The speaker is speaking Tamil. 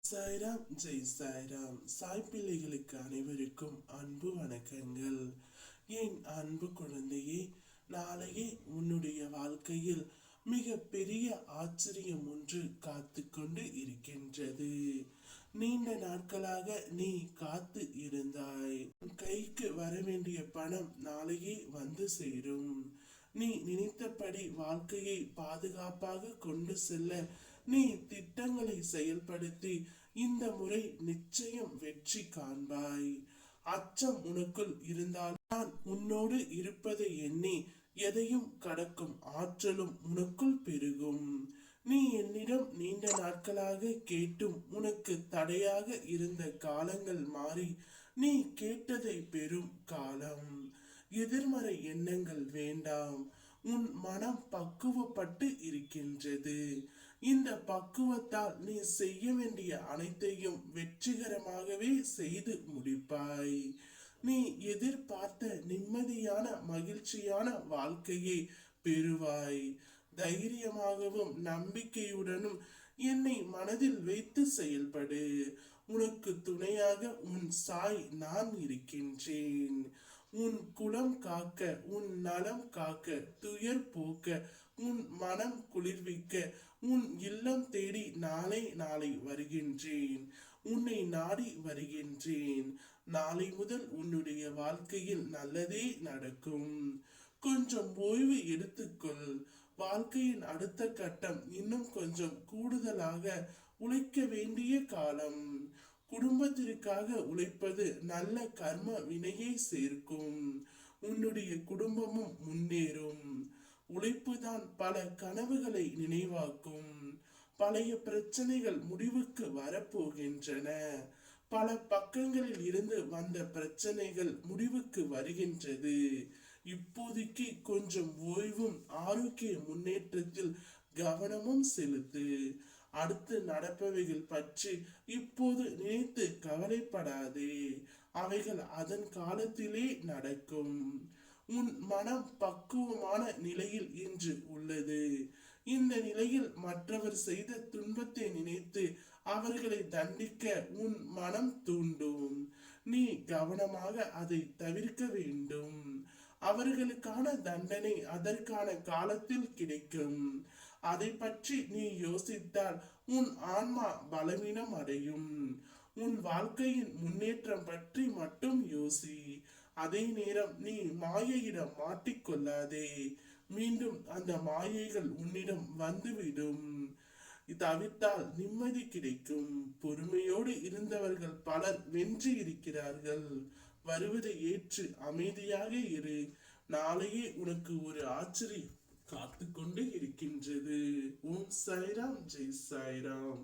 சாய்ராம் ஜெய் சாய்ராம். சாய் பிள்ளைகளுக்கு அனைவருக்கும் அன்பு வணக்கங்கள். என் அன்பு குழந்தையே, நாளையே உன்னுடைய வாழ்க்கையில் மிக பெரிய ஆச்சரியம் ஒன்று காத்து கொண்டு இருக்கின்றது. நீண்ட நாட்களாக நீ காத்து இருந்தாய். கைக்கு வர வேண்டிய பணம் நாளையே வந்து சேரும். நீ நினைத்தபடி வாழ்க்கையை பாதுகாப்பாக கொண்டு செல்ல நீ திட்டங்களை செயல்படுத்தி இந்த முறை நிச்சயம் வெற்றி காண்பாய். அச்சம் உனக்குள் இருந்தால் நான் உன்னோடு இருப்பதை எண்ணி எதையும் கடக்கும் ஆற்றலும் உனக்குள் பெருகும். நீ என்னிடம் நீண்ட நாட்களாக கேட்டும் உனக்கு தடையாக இருந்த காலங்கள் மாறி நீ கேட்டதை பெறும் காலம். எதிர்மறை எண்ணங்கள் வேண்டாம். உன் மனம் பக்குவப்பட்டு இருக்கின்றது. இந்த பக்குவத்தால் நீ செய்ய வேண்டிய அனைத்தையும் வெற்றிகரமாகவே செய்து முடிப்பாய். நீ எதிர்பார்த்த நிம்மதியான மகிழ்ச்சியான வாழ்க்கையை பெறுவாய். தைரியமாகவும் நம்பிக்கையுடனும் என்னை மனதில் வைத்து செயல்படு. உனக்கு துணையாக உன் சாய் நான் இருக்கின்றேன். உன் குலம் காக்க, உன் நலம் காக்க, துயர் போக்க, உன் மனம் குளிர்விக்க, உன் இல்லம் தேடி நாளை வருகின்றேன். உன்னை நாடி வருகின்றேன். நாளை முதல் உன்னுடைய வாழ்க்கையில் நல்லதே நடக்கும். கொஞ்சம் ஓய்வு எடுத்துக்கொள். வாழ்க்கையின் அடுத்த கட்டம் இன்னும் கொஞ்சம் கூடுதலாக உழைக்க வேண்டிய காலம். குடும்பத்திற்காக உழைப்பது நல்ல கர்ம வினையை சேர்க்கும். உன்னுடைய குடும்பமும் முன்னேறும். உழைப்புதான் பல கனவுகளை நினைவாக்கும். பழைய பிரச்சனைகள் முடிவுக்கு வரப்போகின்றன. பல பக்கங்களில் இருந்து வந்த பிரச்சனைகள் முடிவுக்கு வருகின்றது. இப்போதைக்கு கொஞ்சம் ஓய்வும் ஆரோக்கிய முன்னேற்றத்தில் கவனமும் செலுத்து. அடுத்து நடப்பவைகள் பற்றி இப்போது நினைத்து கவலைப்படாதே. அவைகள் அதன் காலத்திலே நடக்கும். உன் மனம் பக்குவமான நிலையில் இன்று உள்ளது. இந்த நிலையில் மற்றவர் செய்த துன்பத்தை நினைத்து அவர்களை தண்டிக்க உன் மனம் தூண்டும். நீ கவனமாக அதை தவிர்க்க வேண்டும். அவர்களுக்கான தண்டனை அதற்கான காலத்தில் கிடைக்கும். அதை பற்றி நீ யோசித்தால் உன் ஆன்மா பலவீனம் அடையும். உன் வாழ்க்கையின் முன்னேற்றம் பற்றி மட்டும் யோசி. அதே நேரம் நீ மாயையிடம் மாட்டிக்கொள்ளாதே. மீண்டும் அந்த மாயைகள் உன்னிடம் வந்துவிடும். தவிர்த்தால் நிம்மதி கிடைக்கும். பொறுமையோடு இருந்தவர்கள் பலர் வென்று இருக்கிறார்கள். வருவதை ஏற்று அமைதியாக இரு. நாளையே உனக்கு ஒரு ஆச்சரியம் காத்து கொண்டு இருக்கின்றது. ஓம் சாய்ராம் ஜெய் சாய்ராம்.